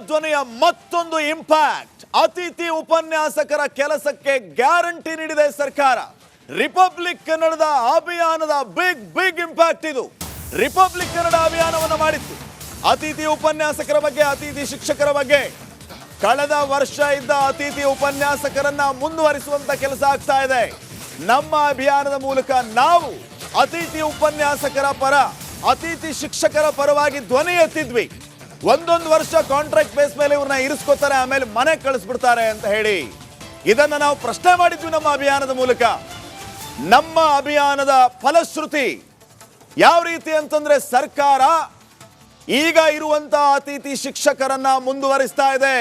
ಧ್ವನಿಯ ಮತ್ತೊಂದು ಇಂಪ್ಯಾಕ್ಟ್. ಅತಿಥಿ ಉಪನ್ಯಾಸಕರ ಕೆಲಸಕ್ಕೆ ಗ್ಯಾರಂಟಿ ನೀಡಿದೆ ಸರ್ಕಾರ. ರಿಪಬ್ಲಿಕ್ ಕನ್ನಡದ ಅಭಿಯಾನದ ಬಿಗ್ ಇಂಪ್ಯಾಕ್ಟ್ ಇದು. ರಿಪಬ್ಲಿಕ್ ಕನ್ನಡ ಅಭಿಯಾನವನ್ನು ಮಾಡಿತ್ತು. ಅತಿಥಿ ಉಪನ್ಯಾಸಕರ ಬಗ್ಗೆ, ಅತಿಥಿ ಶಿಕ್ಷಕರ ಬಗ್ಗೆ. ಕಳೆದ ವರ್ಷ ಇದ್ದ ಅತಿಥಿ ಉಪನ್ಯಾಸಕರನ್ನ ಮುಂದುವರಿಸುವಂತ ಕೆಲಸ ಆಗ್ತಾ ಇದೆ. ನಮ್ಮ ಅಭಿಯಾನದ ಮೂಲಕ ನಾವು ಅತಿಥಿ ಉಪನ್ಯಾಸಕರ ಪರ, ಅತಿಥಿ ಶಿಕ್ಷಕರ ಪರವಾಗಿ ಧ್ವನಿ ಎತ್ತಿದ್ವಿ. ಒಂದೊಂದು ವರ್ಷ ಕಾಂಟ್ರಾಕ್ಟ್ ಬೇಸ್ ಮೇಲೆ ಇವ್ರನ್ನ ಇರಿಸ್ಕೋತಾರೆ, ಆಮೇಲೆ ಮನೆ ಕಳಿಸ್ಬಿಡ್ತಾರೆ ಅಂತ ಹೇಳಿ ಇದನ್ನ ನಾವು ಪ್ರಶ್ನೆ ಮಾಡಿದ್ವಿ ನಮ್ಮ ಅಭಿಯಾನದ ಮೂಲಕ. ನಮ್ಮ ಅಭಿಯಾನದ ಫಲಶ್ರುತಿ ಯಾವ ರೀತಿ ಅಂತಂದ್ರೆ, ಸರ್ಕಾರ ಈಗ ಇರುವಂತಹ ಅತಿಥಿ ಶಿಕ್ಷಕರನ್ನ ಮುಂದುವರಿಸ್ತಾ ಇದೆ.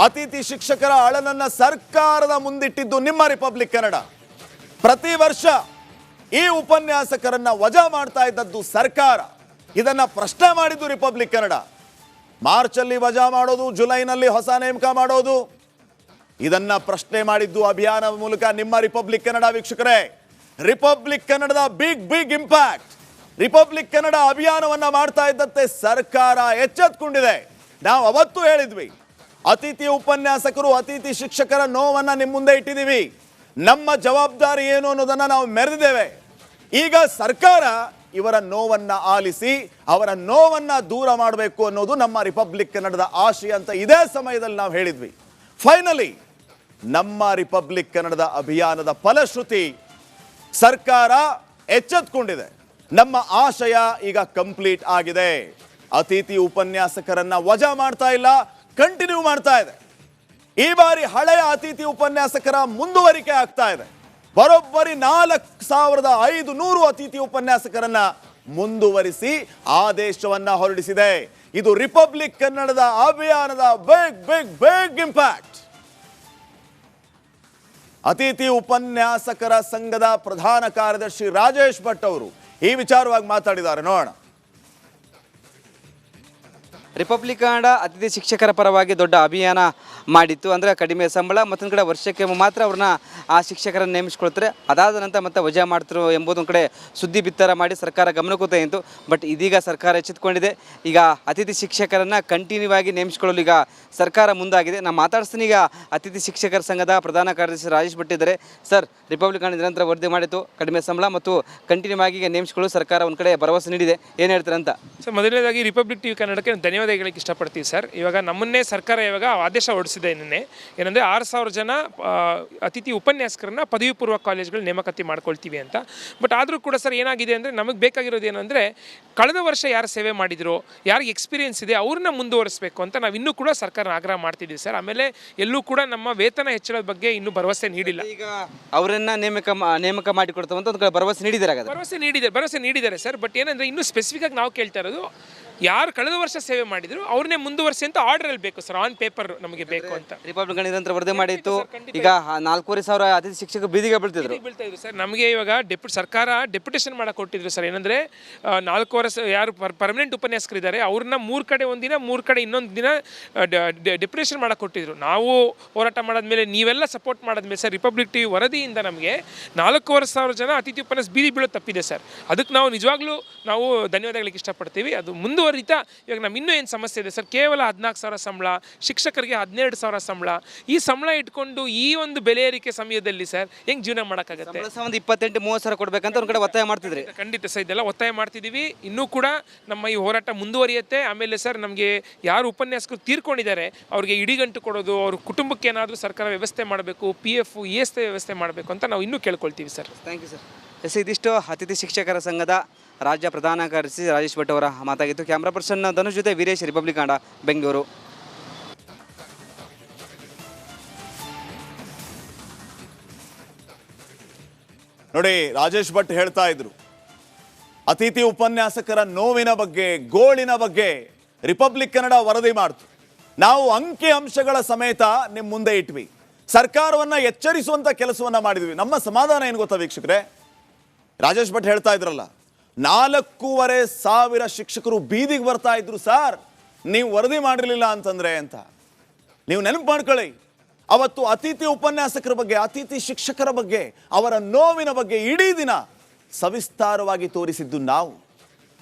ಅತಿಥಿ ಶಿಕ್ಷಕರ ಅಳಲನ್ನ ಸರ್ಕಾರದ ಮುಂದಿಟ್ಟಿದ್ದು ನಿಮ್ಮ ರಿಪಬ್ಲಿಕ್ ಕನ್ನಡ. ಪ್ರತಿ ವರ್ಷ ಈ ಉಪನ್ಯಾಸಕರನ್ನ ವಜಾ ಮಾಡ್ತಾ ಇದ್ದದ್ದು ಸರ್ಕಾರ. ಇದನ್ನ ಪ್ರಶ್ನೆ ಮಾಡಿದ್ದು ರಿಪಬ್ಲಿಕ್ ಕನ್ನಡ. ಮಾರ್ಚ್ ಅಲ್ಲಿ ವಜಾ ಮಾಡೋದು, ಜುಲೈನಲ್ಲಿ ಹೊಸ ನೇಮಕ ಮಾಡೋದು, ಇದನ್ನ ಪ್ರಶ್ನೆ ಮಾಡಿದ್ದು ಅಭಿಯಾನದ ಮೂಲಕ ನಿಮ್ಮ ರಿಪಬ್ಲಿಕ್ ಕನ್ನಡ. ವೀಕ್ಷಕರೇ, ರಿಪಬ್ಲಿಕ್ ಕನ್ನಡದ ಬಿಗ್ ಇಂಪ್ಯಾಕ್ಟ್. ರಿಪಬ್ಲಿಕ್ ಕನ್ನಡ ಅಭಿಯಾನವನ್ನ ಮಾಡ್ತಾ ಇದ್ದಂತೆ ಸರ್ಕಾರ ಎಚ್ಚೆತ್ತುಕೊಂಡಿದೆ. ನಾವು ಅವತ್ತು ಹೇಳಿದ್ವಿ, ಅತಿಥಿ ಉಪನ್ಯಾಸಕರು, ಅತಿಥಿ ಶಿಕ್ಷಕರ ನೋವನ್ನ ನಿಮ್ಮ ಮುಂದೆ ಇಟ್ಟಿದ್ದೀವಿ. ನಮ್ಮ ಜವಾಬ್ದಾರಿ ಏನು ಅನ್ನೋದನ್ನ ನಾವು ಮೆರೆದಿದ್ದೇವೆ. ಈಗ ಸರ್ಕಾರ ಇವರ ನೋವನ್ನ ಆಲಿಸಿ ಅವರ ನೋವನ್ನ ದೂರ ಮಾಡಬೇಕು ಅನ್ನೋದು ನಮ್ಮ ರಿಪಬ್ಲಿಕ್ ಕನ್ನಡದ ಆಶಯ ಅಂತ ಇದೇ ಸಮಯದಲ್ಲಿ ನಾವು ಹೇಳಿದ್ವಿ. ಫೈನಲಿ ನಮ್ಮ ರಿಪಬ್ಲಿಕ್ ಕನ್ನಡದ ಅಭಿಯಾನದ ಫಲಶ್ರುತಿ ಸರ್ಕಾರ ಎಚ್ಚೆತ್ತುಕೊಂಡಿದೆ. ನಮ್ಮ ಆಶಯ ಈಗ ಕಂಪ್ಲೀಟ್ ಆಗಿದೆ. ಅತಿಥಿ ಉಪನ್ಯಾಸಕರನ್ನ ವಜಾ ಮಾಡ್ತಾ ಇಲ್ಲ, ಕಂಟಿನ್ಯೂ ಮಾಡ್ತಾ ಇದೆ. ಈ ಬಾರಿ ಹಳೆಯ ಅತಿಥಿ ಉಪನ್ಯಾಸಕರ ಮುಂದುವರಿಕೆ ಆಗ್ತಾ ಇದೆ. ಬರೋಬ್ಬರಿ 4500 ಅತಿಥಿ ಉಪನ್ಯಾಸಕರನ್ನ ಮುಂದುವರಿಸಿ ಆದೇಶವನ್ನ ಹೊರಡಿಸಿದೆ. ಇದು ರಿಪಬ್ಲಿಕ್ ಕನ್ನಡದ ಅಭಿಯಾನದ ಬಿಗ್ ಇಂಪ್ಯಾಕ್ಟ್. ಅತಿಥಿ ಉಪನ್ಯಾಸಕರ ಸಂಘದ ಪ್ರಧಾನ ಕಾರ್ಯದರ್ಶಿ ರಾಜೇಶ್ ಭಟ್ ಅವರು ಈ ವಿಚಾರವಾಗಿ ಮಾತಾಡಿದ್ದಾರೆ, ನೋಡೋಣ. ರಿಪಬ್ಲಿಕ್ ಕನ್ನಡ ಅತಿಥಿ ಶಿಕ್ಷಕರ ಪರವಾಗಿ ದೊಡ್ಡ ಅಭಿಯಾನ ಮಾಡಿತ್ತು. ಅಂದರೆ ಕಡಿಮೆ ಸಂಬಳ, ಮತ್ತೊಂದು ಕಡೆ ವರ್ಷಕ್ಕೆ ಮಾತ್ರ ಅವ್ರನ್ನ ಆ ಶಿಕ್ಷಕರನ್ನು ನೇಮಿಸ್ಕೊಳ್ತಾರೆ, ಅದಾದ ನಂತರ ಮತ್ತೆ ವಜಾ ಮಾಡ್ತಾರೆ ಎಂಬುದೊಂದು ಕಡೆ ಸುದ್ದಿ ಬಿತ್ತರ ಮಾಡಿ ಸರ್ಕಾರ ಗಮನಕ್ಕೂ ತಂತು. ಬಟ್ ಇದೀಗ ಸರ್ಕಾರ ಎಚ್ಚೆತ್ತುಕೊಂಡಿದೆ. ಈಗ ಅತಿಥಿ ಶಿಕ್ಷಕರನ್ನು ಕಂಟಿನ್ಯೂ ಆಗಿ ನೇಮಿಸ್ಕೊಳ್ಳಲು ಈಗ ಸರ್ಕಾರ ಮುಂದಾಗಿದೆ. ನಾನು ಮಾತಾಡ್ತೀನಿ ಈಗ ಅತಿಥಿ ಶಿಕ್ಷಕರ ಸಂಘದ ಪ್ರಧಾನ ಕಾರ್ಯದರ್ಶಿ ರಾಜೇಶ್ ಭಟ್ ಇದ್ದಾರೆ. ಸರ್, ರಿಪಬ್ಲಿಕ್ ಕನ್ನಡ ನಿರಂತರ ವರದಿ ಮಾಡಿತ್ತು, ಕಡಿಮೆ ಸಂಬಳ ಮತ್ತು ಕಂಟಿನ್ಯೂ ಆಗಿ ನೇಮಿಸಿಕೊಳ್ಳಲು ಸರ್ಕಾರ ಒಂದು ಕಡೆ ಭರವಸೆ ನೀಡಿದೆ. ಏನು ಹೇಳ್ತಾರೆ ಅಂತ? ಸರ್, ಮೊದಲನೇದಾಗಿ ರಿಪಬ್ಲಿಕ್ ಟಿವಿ ಕನ್ನಡಕ್ಕೆ ಧನ್ಯವಾದ ಹೇಳಕ್ಕೆ ಇಷ್ಟಪಡ್ತೀವಿ ಸರ್. ಇವಾಗ ನಮ್ಮನ್ನೇ ಸರ್ಕಾರ ಇವಾಗ ಆದೇಶ ಹೊರಡಿಸಿದೆ ನಿನ್ನೆ. ಏನಂದರೆ 6000 ಜನ ಅತಿಥಿ ಉಪನ್ಯಾಸಕರನ್ನ ಪದವಿ ಪೂರ್ವ ಕಾಲೇಜ್ಗಳು ನೇಮಕಾತಿ ಮಾಡ್ಕೊಳ್ತೀವಿ ಅಂತ. ಬಟ್ ಆದರೂ ಕೂಡ ಸರ್ ಏನಾಗಿದೆ ಅಂದರೆ, ನಮಗೆ ಬೇಕಾಗಿರೋದು ಏನಂದರೆ, ಕಳೆದ ವರ್ಷ ಯಾರು ಸೇವೆ ಮಾಡಿದ್ರು, ಯಾರಿಗೆ ಎಕ್ಸ್ಪೀರಿಯನ್ಸ್ ಇದೆ ಅವ್ರನ್ನ ಮುಂದುವರಿಸಬೇಕು ಅಂತ ನಾವು ಇನ್ನೂ ಕೂಡ ಸರ್ಕಾರ ಆಗ್ರಹ ಮಾಡ್ತಿದ್ದೀವಿ ಸರ್. ಆಮೇಲೆ ಎಲ್ಲೂ ಕೂಡ ನಮ್ಮ ವೇತನ ಹೆಚ್ಚಳದ ಬಗ್ಗೆ ಇನ್ನೂ ಭರವಸೆ ನೀಡಿಲ್ಲ. ಈಗ ಅವರನ್ನ ನೇಮಕ ಮಾಡಿಕೊಡ್ತಾವೆ ಅಂತ ಒಂದು ಕಡೆ ಭರವಸೆ ನೀಡಿದ್ದಾರೆ. ಭರವಸೆ ನೀಡಿದ್ದಾರೆ ಸರ್. ಬಟ್ ಏನಂದರೆ, ಇನ್ನೂ ಸ್ಪೆಸಿಫಿಕ್ ಆಗಿ ನಾವು ಕೇಳ್ತಾ ಇರೋದು, ಯಾರು ಕಳೆದ ವರ್ಷ ಸೇವೆ ಮಾಡಿದ್ರು ಅವ್ರನ್ನೇ ಮುಂದುವರಿಸಿ ಅಂತ ಆರ್ಡರ್ ಬೇಕು ಸರ್. ಆನ್ ಪೇಪರ್ ನಮಗೆ ಬೇಕು ಅಂತ ರಿಪಬ್ಲಿಕ್ ನಿರಂತರ ವರದಿ ಮಾಡಿತ್ತು. ಈಗ 4500 ಅತಿಥಿ ಶಿಕ್ಷಕರು ಬೀದಿಗೆ ಬೀಳ್ತಿದ್ರು ಸರ್. ನಮಗೆ ಇವಾಗ ಸರ್ಕಾರ ಡೆಪ್ಯುಟೇಷನ್ ಮಾಡಕ್ಕೆ ಕೊಟ್ಟಿದ್ರು ಸರ್. ಏನಂದ್ರೆ 4 ಯಾರು ಪರ್ಮನೆಂಟ್ ಉಪನ್ಯಾಸಕರಿದ್ದಾರೆ ಅವ್ರನ್ನ 3 ಕಡೆ ಒಂದಿನ, 3 ಕಡೆ ಇನ್ನೊಂದು ದಿನ ಡೆಪ್ಯುಟೇಷನ್ ಮಾಡಕ್ಕೆ ಕೊಟ್ಟಿದ್ರು. ನಾವು ಹೋರಾಟ ಮಾಡಾದ್ಮೇಲೆ, ನೀವೆಲ್ಲ ಸಪೋರ್ಟ್ ಮಾಡಾದ್ಮೇಲೆ ಸರ್, ರಿಪಬ್ಲಿಕ್ ಟಿವಿ ವರದಿಯಿಂದ ನಮಗೆ 4500 ಜನ ಅತಿಥಿ ಉಪನ್ಯಾಸ ಬೀದಿ ಬೀಳೋದು ತಪ್ಪಿದೆ ಸರ್. ಅದಕ್ಕೆ ನಾವು ನಿಜವಾಗ್ಲೂ ನಾವು ಧನ್ಯವಾದ ಹೇಳಲಿಕ್ಕೆ ಇಷ್ಟಪಡ್ತೀವಿ. ಅದು ಮುಂದುವರಿತಾ ಇವಾಗ ನಮ್ಮ ಇನ್ನೂ ಏನು ಸಮಸ್ಯೆ ಇದೆ ಸರ್, ಕೇವಲ 14,000 ಸಂಬಳ, ಶಿಕ್ಷಕರಿಗೆ 12,000 ಸಂಬಳ. ಈ ಸಂಬಳ ಇಟ್ಕೊಂಡು ಈ ಒಂದು ಬೆಲೆ ಏರಿಕೆ ಸಮಯದಲ್ಲಿ ಸರ್ ಹೆಂಗೆ ಜೀವನ ಮಾಡೋಕ್ಕಾಗತ್ತೆ? 28-30,000 ಕೊಡಬೇಕಂತ ಒಂದು ಕಡೆ ಒತ್ತಾಯ ಮಾಡ್ತಿದ್ರಿ. ಖಂಡಿತ ಸರ್, ಇದೆಲ್ಲ ಒತ್ತಾಯ ಮಾಡ್ತಿದ್ದೀವಿ. ಇನ್ನೂ ಕೂಡ ನಮ್ಮ ಈ ಹೋರಾಟ ಮುಂದುವರಿಯುತ್ತೆ. ಆಮೇಲೆ ಸರ್, ನಮಗೆ ಯಾರು ಉಪನ್ಯಾಸಕರು ತೀರ್ಕೊಂಡಿದ್ದಾರೆ ಅವ್ರಿಗೆ ಇಡಿಗಂಟು ಕೊಡೋದು, ಅವ್ರ ಕುಟುಂಬಕ್ಕೆ ಏನಾದರೂ ಸರ್ಕಾರ ವ್ಯವಸ್ಥೆ ಮಾಡಬೇಕು, PF EST ವ್ಯವಸ್ಥೆ ಮಾಡಬೇಕು ಅಂತ ನಾವು ಇನ್ನೂ ಕೇಳ್ಕೊಳ್ತೀವಿ ಸರ್. Thank you sir. ಇದಿಷ್ಟು ಅತಿಥಿ ಶಿಕ್ಷಕರ ಸಂಘದ ರಾಜ್ಯ ಪ್ರಧಾನ ಕಾರ್ಯದರ್ಶಿ ರಾಜೇಶ್ ಭಟ್ ಅವರ ಮಾತಾಗಿತ್ತು. ಕ್ಯಾಮ್ರಾ ಪರ್ಸನ್ ಧನುಷ್ ಜೊತೆ ವೀರೇಶ್, ರಿಪಬ್ಲಿಕ್ ಕನ್ನಡ, ಬೆಂಗಳೂರು. ನೋಡಿ, ರಾಜೇಶ್ ಭಟ್ ಹೇಳ್ತಾ ಇದ್ರು, ಅತಿಥಿ ಉಪನ್ಯಾಸಕರ ನೋವಿನ ಬಗ್ಗೆ, ಗೋಳಿನ ಬಗ್ಗೆ ರಿಪಬ್ಲಿಕ್ ಕನ್ನಡ ವರದಿ ಮಾಡ್ತು. ನಾವು ಅಂಕಿ ಅಂಶಗಳ ಸಮೇತ ನಿಮ್ಮ ಮುಂದೆ ಇಟ್ವಿ. ಸರ್ಕಾರವನ್ನ ಎಚ್ಚರಿಸುವಂತ ಕೆಲಸವನ್ನ ಮಾಡಿದ್ವಿ. ನಮ್ಮ ಸಮಾಧಾನ ಏನು ಗೊತ್ತಾ ವೀಕ್ಷಕರೇ? ರಾಜೇಶ್ ಭಟ್ ಹೇಳ್ತಾ ಇದ್ರಲ್ಲ, 4500 ಶಿಕ್ಷಕರು ಬೀದಿಗೆ ಬರ್ತಾ ಇದ್ರು ಸರ್, ನೀವು ವರದಿ ಮಾಡಿರಲಿಲ್ಲ ಅಂತಂದ್ರೆ ಅಂತ. ನೀವು ನೆನಪು ಮಾಡ್ಕೊಳ್ಳಿ, ಅವತ್ತು ಅತಿಥಿ ಉಪನ್ಯಾಸಕರ ಬಗ್ಗೆ, ಅತಿಥಿ ಶಿಕ್ಷಕರ ಬಗ್ಗೆ, ಅವರ ನೋವಿನ ಬಗ್ಗೆ ಇಡೀ ದಿನ ಸವಿಸ್ತಾರವಾಗಿ ತೋರಿಸಿದ್ದು ನಾವು.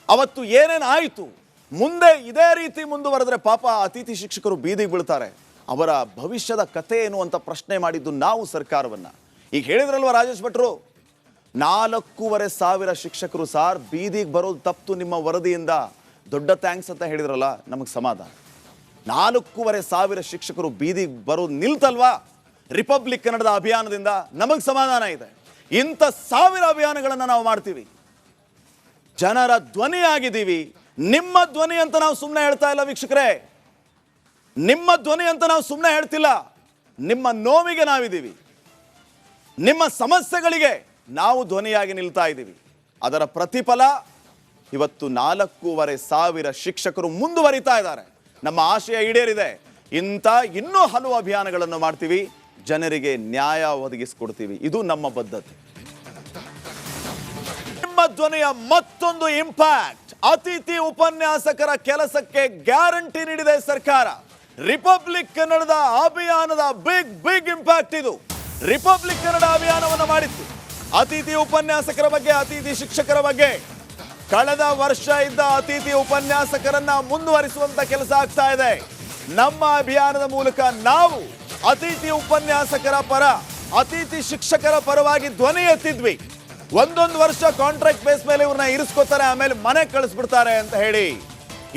ಅವತ್ತು ಏನೇನಾಯಿತು, ಮುಂದೆ ಇದೇ ರೀತಿ ಮುಂದುವರೆದ್ರೆ ಪಾಪ ಅತಿಥಿ ಶಿಕ್ಷಕರು ಬೀದಿಗೆ ಬೀಳ್ತಾರೆ. ಅವರ ಭವಿಷ್ಯದ ಕತೆ ಏನು ಅಂತ ಪ್ರಶ್ನೆ ಮಾಡಿದ್ದು ನಾವು ಸರ್ಕಾರವನ್ನ. ಈಗ ಹೇಳಿದ್ರಲ್ವ ರಾಜೇಶ್ ಭಟ್ರು, 4,500 ಶಿಕ್ಷಕರು ಸಾರ್ ಬೀದಿಗೆ ಬರೋದು ತಪ್ಪು ನಿಮ್ಮ ವರದಿಯಿಂದ, ದೊಡ್ಡ ಥ್ಯಾಂಕ್ಸ್ ಅಂತ ಹೇಳಿದ್ರಲ್ಲ, ನಮಗೆ ಸಮಾಧಾನ. 4,500 ಶಿಕ್ಷಕರು ಬೀದಿಗೆ ಬರೋದು ನಿಲ್ತಲ್ವಾ ರಿಪಬ್ಲಿಕ್ ಕನ್ನಡದ ಅಭಿಯಾನದಿಂದ, ನಮಗೆ ಸಮಾಧಾನ ಇದೆ. ಇಂಥ 1000 ಅಭಿಯಾನಗಳನ್ನು ನಾವು ಮಾಡ್ತೀವಿ, ಜನರ ಧ್ವನಿಯಾಗಿದ್ದೀವಿ. ನಿಮ್ಮ ಧ್ವನಿ ಅಂತ ನಾವು ಸುಮ್ಮನೆ ಹೇಳ್ತಾ ಇಲ್ಲ ವೀಕ್ಷಕರೇ, ನಿಮ್ಮ ಧ್ವನಿ ಅಂತ ನಾವು ಸುಮ್ಮನೆ ಹೇಳ್ತಿಲ್ಲ. ನಿಮ್ಮ ನೋವಿಗೆ ನಾವಿದ್ದೀವಿ, ನಿಮ್ಮ ಸಮಸ್ಯೆಗಳಿಗೆ ನಾವು ಧ್ವನಿಯಾಗಿ ನಿಲ್ತಾ ಇದ್ದೀವಿ. ಅದರ ಪ್ರತಿಫಲ ಇವತ್ತು 4,500 ಶಿಕ್ಷಕರು ಮುಂದುವರಿತಾ ಇದ್ದಾರೆ. ನಮ್ಮ ಆಶಯ ಈಡೇರಿದೆ. ಇಂಥ ಇನ್ನೂ ಹಲವು ಅಭಿಯಾನಗಳನ್ನು ಮಾಡ್ತೀವಿ, ಜನರಿಗೆ ನ್ಯಾಯ ಒದಗಿಸಿಕೊಡ್ತೀವಿ. ಇದು ನಮ್ಮ ಬದ್ಧತೆ. ನಿಮ್ಮ ಧ್ವನಿಯ ಮತ್ತೊಂದು ಇಂಪ್ಯಾಕ್ಟ್, ಅತಿಥಿ ಉಪನ್ಯಾಸಕರ ಕೆಲಸಕ್ಕೆ ಗ್ಯಾರಂಟಿ ನೀಡಿದೆ ಸರ್ಕಾರ. ರಿಪಬ್ಲಿಕ್ ಕನ್ನಡದ ಅಭಿಯಾನದ ಬಿಗ್ ಇಂಪ್ಯಾಕ್ಟ್ ಇದು. ರಿಪಬ್ಲಿಕ್ ಕನ್ನಡ ಅಭಿಯಾನವನ್ನು ಮಾಡಿತ್ತು. ಅತಿಥಿ ಉಪನ್ಯಾಸಕರ ಬಗ್ಗೆ, ಅತಿಥಿ ಶಿಕ್ಷಕರ ಬಗ್ಗೆ. ಕಳೆದ ವರ್ಷ ಇದ್ದ ಅತಿಥಿ ಉಪನ್ಯಾಸಕರನ್ನ ಮುಂದುವರಿಸುವಂತ ಕೆಲಸ ಆಗ್ತಾ ಇದೆ. ನಮ್ಮ ಅಭಿಯಾನದ ಮೂಲಕ ನಾವು ಅತಿಥಿ ಉಪನ್ಯಾಸಕರ ಪರ, ಅತಿಥಿ ಶಿಕ್ಷಕರ ಪರವಾಗಿ ಧ್ವನಿ ಎತ್ತಿದ್ವಿ. ಒಂದೊಂದು ವರ್ಷ ಕಾಂಟ್ರಾಕ್ಟ್ ಬೇಸ್ ಮೇಲೆ ಇವ್ರನ್ನ ಇರಿಸ್ಕೋತಾರೆ, ಆಮೇಲೆ ಮನೆ ಕಳಿಸ್ಬಿಡ್ತಾರೆ ಅಂತ ಹೇಳಿ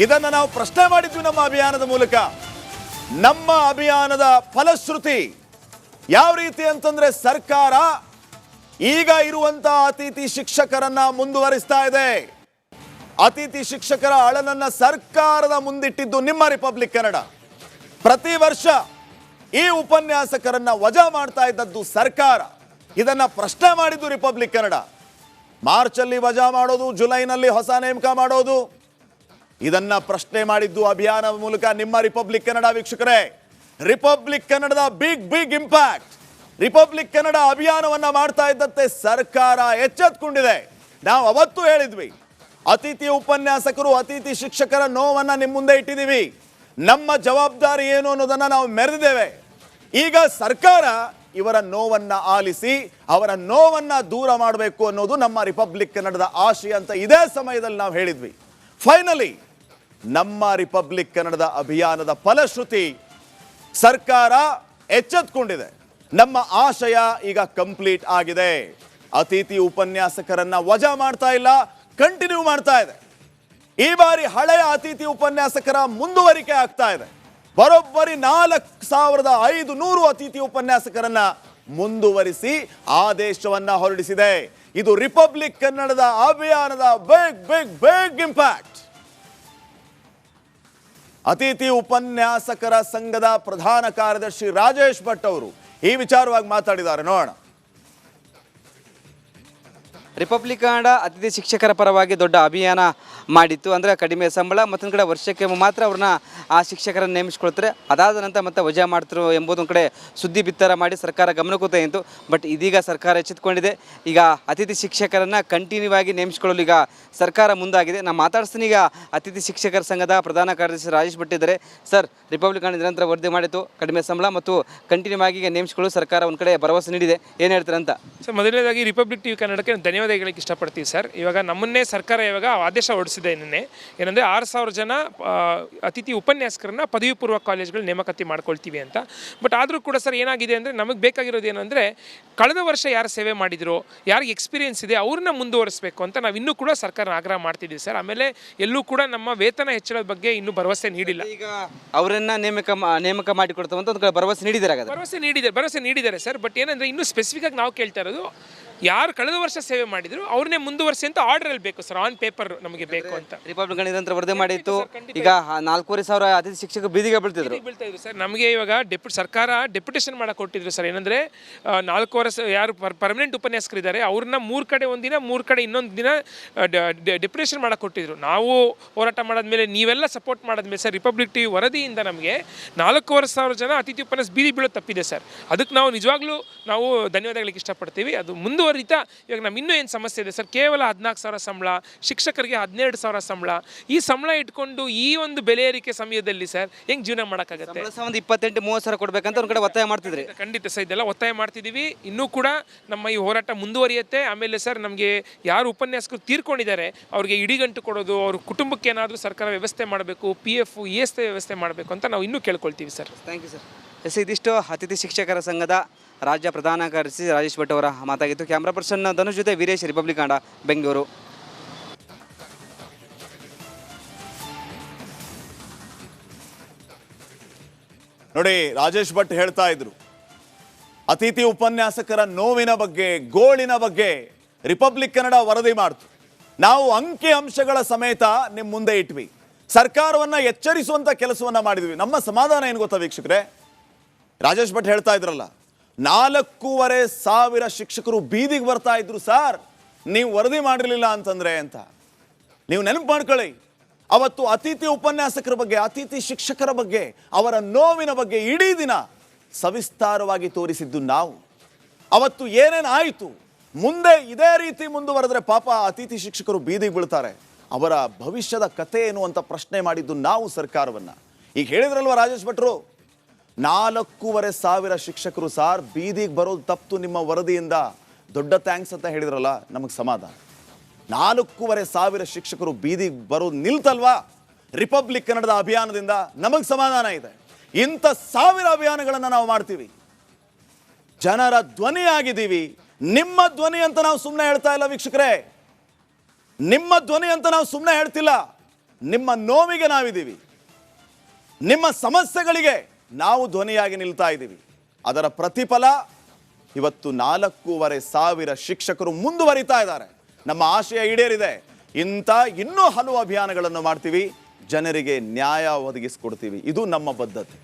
ಇದನ್ನ ನಾವು ಪ್ರಶ್ನೆ ಮಾಡಿದ್ವಿ ನಮ್ಮ ಅಭಿಯಾನದ ಮೂಲಕ. ನಮ್ಮ ಅಭಿಯಾನದ ಫಲಶ್ರುತಿ ಯಾವ ರೀತಿ ಅಂತಂದ್ರೆ, ಸರ್ಕಾರ ಈಗ ಇರುವಂತಹ ಅತಿಥಿ ಶಿಕ್ಷಕರನ್ನ ಮುಂದುವರಿಸ್ತಾ ಇದೆ. ಅತಿಥಿ ಶಿಕ್ಷಕರ ಅಳಲನ್ನ ಸರ್ಕಾರದ ಮುಂದಿಟ್ಟಿದ್ದು ನಿಮ್ಮ ರಿಪಬ್ಲಿಕ್ ಕನ್ನಡ. ಪ್ರತಿ ವರ್ಷ ಈ ಉಪನ್ಯಾಸಕರನ್ನ ವಜಾ ಮಾಡ್ತಾ ಇದ್ದದ್ದು ಸರ್ಕಾರ. ಇದನ್ನ ಪ್ರಶ್ನೆ ಮಾಡಿದ್ದು ರಿಪಬ್ಲಿಕ್ ಕನ್ನಡ. ಮಾರ್ಚ್ ಅಲ್ಲಿ ವಜಾ ಮಾಡೋದು, ಜುಲೈನಲ್ಲಿ ಹೊಸ ನೇಮಕ ಮಾಡೋದು, ಇದನ್ನ ಪ್ರಶ್ನೆ ಮಾಡಿದ್ದು ಅಭಿಯಾನ ಮೂಲಕ ನಿಮ್ಮ ರಿಪಬ್ಲಿಕ್ ಕನ್ನಡ. ವೀಕ್ಷಕರೇ, ರಿಪಬ್ಲಿಕ್ ಕನ್ನಡದ ಬಿಗ್ ಇಂಪ್ಯಾಕ್ಟ್, ರಿಪಬ್ಲಿಕ್ ಕನ್ನಡ ಅಭಿಯಾನವನ್ನ ಮಾಡ್ತಾ ಇದ್ದಂತೆ ಸರ್ಕಾರ ಎಚ್ಚೆತ್ತುಕೊಂಡಿದೆ. ನಾವು ಅವತ್ತು ಹೇಳಿದ್ವಿ, ಅತಿಥಿ ಉಪನ್ಯಾಸಕರು, ಅತಿಥಿ ಶಿಕ್ಷಕರ ನೋವನ್ನ ನಿಮ್ಮ ಮುಂದೆ ಇಟ್ಟಿದ್ದೀವಿ. ನಮ್ಮ ಜವಾಬ್ದಾರಿ ಏನು ಅನ್ನೋದನ್ನ ನಾವು ಮೆರೆದಿದ್ದೇವೆ. ಈಗ ಸರ್ಕಾರ ಇವರ ನೋವನ್ನ ಆಲಿಸಿ ಅವರ ನೋವನ್ನ ದೂರ ಮಾಡಬೇಕು ಅನ್ನೋದು ನಮ್ಮ ರಿಪಬ್ಲಿಕ್ ಕನ್ನಡದ ಆಶಯ ಅಂತ ಇದೇ ಸಮಯದಲ್ಲಿ ನಾವು ಹೇಳಿದ್ವಿ. ಫೈನಲಿ ನಮ್ಮ ರಿಪಬ್ಲಿಕ್ ಕನ್ನಡದ ಅಭಿಯಾನದ ಫಲಶ್ರುತಿ ಸರ್ಕಾರ ಎಚ್ಚೆತ್ತುಕೊಂಡಿದೆ. ನಮ್ಮ ಆಶಯ ಈಗ ಕಂಪ್ಲೀಟ್ ಆಗಿದೆ. ಅತಿಥಿ ಉಪನ್ಯಾಸಕರನ್ನ ವಜಾ ಮಾಡ್ತಾ ಇಲ್ಲ, ಕಂಟಿನ್ಯೂ ಮಾಡ್ತಾ ಇದೆ. ಈ ಬಾರಿ ಹಳೆಯ ಅತಿಥಿ ಉಪನ್ಯಾಸಕರ ಮುಂದುವರಿಕೆ ಆಗ್ತಾ ಇದೆ. ಬರೋಬ್ಬರಿ 4,500 ಅತಿಥಿ ಉಪನ್ಯಾಸಕರನ್ನ ಮುಂದುವರಿಸಿ ಆದೇಶವನ್ನ ಹೊರಡಿಸಿದೆ. ಇದು ರಿಪಬ್ಲಿಕ್ ಕನ್ನಡದ ಅಭಿಯಾನದ ಬಿಗ್ ಇಂಪ್ಯಾಕ್ಟ್. ಅತಿಥಿ ಉಪನ್ಯಾಸಕರ ಸಂಘದ ಪ್ರಧಾನ ಕಾರ್ಯದರ್ಶಿ ರಾಜೇಶ್ ಭಟ್ ಅವರು ಈ ವಿಚಾರವಾಗಿ ಮಾತಾಡಿದ್ದಾರೆ, ನೋಡೋಣ. ರಿಪಬ್ಲಿಕ್ ಕನ್ನಡ ಅತಿಥಿ ಶಿಕ್ಷಕರ ಪರವಾಗಿ ದೊಡ್ಡ ಅಭಿಯಾನ ಮಾಡಿತ್ತು. ಅಂದರೆ ಕಡಿಮೆ ಸಂಬಳ, ಮತ್ತೊಂದು ಕಡೆ ವರ್ಷಕ್ಕೆ ಮಾತ್ರ ಅವ್ರನ್ನ ಆ ಶಿಕ್ಷಕರನ್ನು ನೇಮಿಸ್ಕೊಳ್ತಾರೆ, ಅದಾದ ನಂತರ ಮತ್ತೆ ವಜಾ ಮಾಡ್ತಾರೆ ಎಂಬುದೊಂದು ಕಡೆ ಸುದ್ದಿ ಬಿತ್ತರ ಮಾಡಿ ಸರ್ಕಾರ ಗಮನಕ್ಕೂ ತಂತು. ಬಟ್ ಇದೀಗ ಸರ್ಕಾರ ಎಚ್ಚೆತ್ತುಕೊಂಡಿದೆ. ಈಗ ಅತಿಥಿ ಶಿಕ್ಷಕರನ್ನು ಕಂಟಿನ್ಯೂ ಆಗಿ ನೇಮಿಸ್ಕೊಳ್ಳಲು ಈಗ ಸರ್ಕಾರ ಮುಂದಾಗಿದೆ. ನಾನು ಮಾತಾಡ್ತೀನಿ ಈಗ ಅತಿಥಿ ಶಿಕ್ಷಕರ ಸಂಘದ ಪ್ರಧಾನ ಕಾರ್ಯದರ್ಶಿ ರಾಜೇಶ್ ಭಟ್ ಇದ್ದಾರೆ. ಸರ್, ರಿಪಬ್ಲಿಕ್ ಕನ್ನಡ ನಿರಂತರ ವರದಿ ಮಾಡಿತ್ತು, ಕಡಿಮೆ ಸಂಬಳ ಮತ್ತು ಕಂಟಿನ್ಯೂ ಆಗಿ ನೇಮಿಸಿಕೊಳ್ಳಲು ಸರ್ಕಾರ ಒಂದು ಕಡೆ ಭರವಸೆ ನೀಡಿದೆ. ಏನು ಹೇಳ್ತಾರೆ ಅಂತ? ಸರ್, ಮೊದಲನೇದಾಗಿ ರಿಪಬ್ಲಿಕ್ ಟಿವಿ ಕನ್ನಡಕ್ಕೆ ಧನ್ಯವಾದ ಹೇಳಕ್ಕೆ ಇಷ್ಟಪಡ್ತೀವಿ ಸರ್. ಇವಾಗ ನಮ್ಮನ್ನೇ ಸರ್ಕಾರ ಇವಾಗ ಆದೇಶ ಹೊರಡಿಸಿದೆ ನಿನ್ನೆ. ಏನಂದರೆ 6,000 ಜನ ಅತಿಥಿ ಉಪನ್ಯಾಸಕರನ್ನ ಪದವಿ ಪೂರ್ವ ಕಾಲೇಜ್ಗಳು ನೇಮಕಾತಿ ಮಾಡ್ಕೊಳ್ತೀವಿ ಅಂತ. ಬಟ್ ಆದರೂ ಕೂಡ ಸರ್ ಏನಾಗಿದೆ ಅಂದರೆ, ನಮಗೆ ಬೇಕಾಗಿರೋದು ಏನಂದರೆ, ಕಳೆದ ವರ್ಷ ಯಾರು ಸೇವೆ ಮಾಡಿದ್ರು, ಯಾರಿಗೆ ಎಕ್ಸ್ಪೀರಿಯನ್ಸ್ ಇದೆ ಅವ್ರನ್ನ ಮುಂದುವರಿಸಬೇಕು ಅಂತ ನಾವು ಇನ್ನೂ ಕೂಡ ಸರ್ಕಾರ ಆಗ್ರಹ ಮಾಡ್ತಿದ್ದೀವಿ ಸರ್. ಆಮೇಲೆ ಎಲ್ಲೂ ಕೂಡ ನಮ್ಮ ವೇತನ ಹೆಚ್ಚಳದ ಬಗ್ಗೆ ಇನ್ನೂ ಭರವಸೆ ನೀಡಿಲ್ಲ. ಈಗ ಅವರನ್ನ ನೇಮಕ ಮಾಡಿಕೊಡ್ತಾವೆ ಅಂತ ಒಂದು ಕಡೆ ಭರವಸೆ ನೀಡಿದ್ದಾರೆ. ಭರವಸೆ ನೀಡಿದ್ದಾರೆ ಸರ್. ಬಟ್ ಏನಂದರೆ, ಇನ್ನೂ ಸ್ಪೆಸಿಫಿಕ್ ಆಗಿ ನಾವು ಕೇಳ್ತಾ ಇರೋದು, ಯಾರು ಕಳೆದ ವರ್ಷ ಸೇವೆ ಮಾಡಿದ್ರು ಅವ್ರನ್ನೇ ಮುಂದುವರಿಸಿ ಅಂತ ಆರ್ಡರ್ ಅಲ್ಲಿ ಬೇಕು ಸರ್, ಆನ್ ಪೇಪರ್ ನಮಗೆ ಬೇಕು ಅಂತ. ರಿಪಬ್ಲಿಕ್ ನಿರಂತರ ವರದಿ ಮಾಡಿತ್ತು. ಈಗ 4,500 ಅತಿಥಿ ಶಿಕ್ಷಕರು ಬೀದಿಗೆ ಬೀಳ್ತಿದ್ರು ಸರ್. ನಮಗೆ ಇವಾಗ ಸರ್ಕಾರ ಡೆಪ್ಯುಟೇಷನ್ ಮಾಡಕ್ಕೆ ಕೊಟ್ಟಿದ್ರು ಸರ್. ಏನಂದ್ರೆ 4,500 ಯಾರು ಪರ್ಮನೆಂಟ್ ಉಪನ್ಯಾಸಕರಿದ್ದಾರೆ ಅವ್ರನ್ನ 3 ಕಡೆ ಒಂದಿನ, 3 ಕಡೆ ಇನ್ನೊಂದು ದಿನ ಡೆಪ್ಯುಟೇಷನ್ ಮಾಡಕ್ಕೆ ಕೊಟ್ಟಿದ್ರು. ನಾವು ಹೋರಾಟ ಮಾಡಾದ್ಮೇಲೆ, ನೀವೆಲ್ಲ ಸಪೋರ್ಟ್ ಮಾಡಾದ್ಮೇಲೆ ಸರ್, ರಿಪಬ್ಲಿಕ್ ಟಿವಿ ವರದಿಯಿಂದ ನಮಗೆ 4,500 ಜನ ಅತಿಥಿ ಉಪನ್ಯಾಸ ಬೀದಿ ಬೀಳೋದು ತಪ್ಪಿದೆ ಸರ್. ಅದಕ್ಕೆ ನಾವು ನಿಜವಾಗ್ಲೂ ನಾವು ಧನ್ಯವಾದ ಹೇಳಕ್ಕೆ ಇಷ್ಟಪಡ್ತೀವಿ. ಅದು ಮುಂದುವರಿಸಿ ಮುಂದುವರಿತಾ ಇವಾಗ ನಮ್ಮ ಇನ್ನೂ ಏನು ಸಮಸ್ಯೆ ಇದೆ ಸರ್, ಕೇವಲ 14,000 ಸಂಬಳ, ಶಿಕ್ಷಕರಿಗೆ 12,000 ಸಂಬಳ, ಈ ಸಂಬಳ ಇಟ್ಕೊಂಡು ಈ ಒಂದು ಬೆಲೆ ಏರಿಕೆ ಸಮಯದಲ್ಲಿ ಸರ್ ಹೆಂಗೆ ಜೀವನ ಮಾಡೋಕ್ಕಾಗತ್ತೆ? ಒಂದು 28-30 ಕೊಡ್ಬೇಕಂತ ಒಂದು ಕಡೆ ಒತ್ತಾಯ ಮಾಡ್ತಿದ್ರಿ. ಖಂಡಿತ ಸರ್, ಇದೆಲ್ಲ ಒತ್ತಾಯ ಮಾಡ್ತಿದ್ದೀವಿ. ಇನ್ನೂ ಕೂಡ ನಮ್ಮ ಈ ಹೋರಾಟ ಮುಂದುವರಿಯುತ್ತೆ. ಆಮೇಲೆ ಸರ್ ನಮಗೆ ಯಾರು ಉಪನ್ಯಾಸಕರು ತೀರ್ಕೊಂಡಿದ್ದಾರೆ ಅವ್ರಿಗೆ ಇಡಿಗಂಟು ಕೊಡೋದು, ಅವ್ರ ಕುಟುಂಬಕ್ಕೆ ಏನಾದರೂ ಸರ್ಕಾರ ವ್ಯವಸ್ಥೆ ಮಾಡಬೇಕು, PF EST ವ್ಯವಸ್ಥೆ ಮಾಡಬೇಕು ಅಂತ ನಾವು ಇನ್ನೂ ಕೇಳ್ಕೊಳ್ತೀವಿ sir. Thank you sir. Yes, ಇದಿಷ್ಟು ಅತಿಥಿ ಶಿಕ್ಷಕರ ಸಂಘದ ರಾಜ್ಯ ಪ್ರಧಾನ ಕಾರ್ಯದರ್ಶಿ ರಾಜೇಶ್ ಭಟ್ ಅವರ ಮಾತಾಗಿತ್ತು. ಕ್ಯಾಮ್ರಾ ಪರ್ಸನ್ ಧನುಷ್ ಜೊತೆ ವೀರೇಶ್, ರಿಪಬ್ಲಿಕ್ ಕನ್ನಡ, ಬೆಂಗಳೂರು. ನೋಡಿ, ರಾಜೇಶ್ ಭಟ್ ಹೇಳ್ತಾ ಇದ್ರು ಅತಿಥಿ ಉಪನ್ಯಾಸಕರ ನೋವಿನ ಬಗ್ಗೆ, ಗೋಳಿನ ಬಗ್ಗೆ ರಿಪಬ್ಲಿಕ್ ಕನ್ನಡ ವರದಿ ಮಾಡ್ತು. ನಾವು ಅಂಕಿ ಅಂಶಗಳ ಸಮೇತ ನಿಮ್ಮ ಮುಂದೆ ಇಟ್ವಿ, ಸರ್ಕಾರವನ್ನ ಎಚ್ಚರಿಸುವಂತ ಕೆಲಸವನ್ನ ಮಾಡಿದ್ವಿ. ನಮ್ಮ ಸಮಾಧಾನ ಏನು ಗೊತ್ತಾ ವೀಕ್ಷಕರೇ? ರಾಜೇಶ್ ಭಟ್ ಹೇಳ್ತಾ ಇದ್ರಲ್ಲ, 4,500 ಶಿಕ್ಷಕರು ಬೀದಿಗೆ ಬರ್ತಾ ಇದ್ರು ಸರ್, ನೀವು ವರದಿ ಮಾಡಿರಲಿಲ್ಲ ಅಂತಂದ್ರೆ ಅಂತ. ನೀವು ನೆನಪು ಮಾಡ್ಕೊಳ್ಳಿ, ಅವತ್ತು ಅತಿಥಿ ಉಪನ್ಯಾಸಕರ ಬಗ್ಗೆ, ಅತಿಥಿ ಶಿಕ್ಷಕರ ಬಗ್ಗೆ, ಅವರ ನೋವಿನ ಬಗ್ಗೆ ಇಡೀ ದಿನ ಸವಿಸ್ತಾರವಾಗಿ ತೋರಿಸಿದ್ದು ನಾವು. ಅವತ್ತು ಏನೇನು ಆಯಿತು, ಮುಂದೆ ಇದೇ ರೀತಿ ಮುಂದುವರೆದ್ರೆ ಪಾಪ ಅತಿಥಿ ಶಿಕ್ಷಕರು ಬೀದಿಗೆ ಬೀಳ್ತಾರೆ, ಅವರ ಭವಿಷ್ಯದ ಕಥೆ ಏನು ಅಂತ ಪ್ರಶ್ನೆ ಮಾಡಿದ್ದು ನಾವು ಸರ್ಕಾರವನ್ನ. ಈಗ ಹೇಳಿದ್ರಲ್ವ ರಾಜೇಶ್ ಭಟ್ರು, 4,500 ಶಿಕ್ಷಕರು ಸಾರ್ ಬೀದಿಗೆ ಬರೋದು ತಪ್ಪು ನಿಮ್ಮ ವರದಿಯಿಂದ, ದೊಡ್ಡ ಥ್ಯಾಂಕ್ಸ್ ಅಂತ ಹೇಳಿದ್ರಲ್ಲ, ನಮಗೆ ಸಮಾಧಾನ. 4,500 ಶಿಕ್ಷಕರು ಬೀದಿಗೆ ಬರೋದು ನಿಲ್ತಲ್ವಾ ರಿಪಬ್ಲಿಕ್ ಕನ್ನಡದ ಅಭಿಯಾನದಿಂದ, ನಮಗೆ ಸಮಾಧಾನ ಇದೆ. ಇಂಥ 1000 ಅಭಿಯಾನಗಳನ್ನು ನಾವು ಮಾಡ್ತೀವಿ, ಜನರ ಧ್ವನಿ ಆಗಿದ್ದೀವಿ. ನಿಮ್ಮ ಧ್ವನಿ ಅಂತ ನಾವು ಸುಮ್ಮನೆ ಹೇಳ್ತಾ ಇಲ್ಲ ವೀಕ್ಷಕರೇ, ನಿಮ್ಮ ಧ್ವನಿ ಅಂತ ನಾವು ಸುಮ್ಮನೆ ಹೇಳ್ತಿಲ್ಲ. ನಿಮ್ಮ ನೋವಿಗೆ ನಾವಿದ್ದೀವಿ, ನಿಮ್ಮ ಸಮಸ್ಯೆಗಳಿಗೆ ನಾವು ಧ್ವನಿಯಾಗಿ ನಿಲ್ತಾ ಇದ್ದೀವಿ. ಅದರ ಪ್ರತಿಫಲ ಇವತ್ತು 4,500 ಶಿಕ್ಷಕರು ಮುಂದುವರಿತಾ ಇದ್ದಾರೆ. ನಮ್ಮ ಆಶಯ ಈಡೇರಿದೆ. ಇಂಥ ಇನ್ನೂ ಹಲವು ಅಭಿಯಾನಗಳನ್ನು ಮಾಡ್ತೀವಿ, ಜನರಿಗೆ ನ್ಯಾಯ ಒದಗಿಸ್ಕೊಡ್ತೀವಿ. ಇದು ನಮ್ಮ ಬದ್ಧತೆ.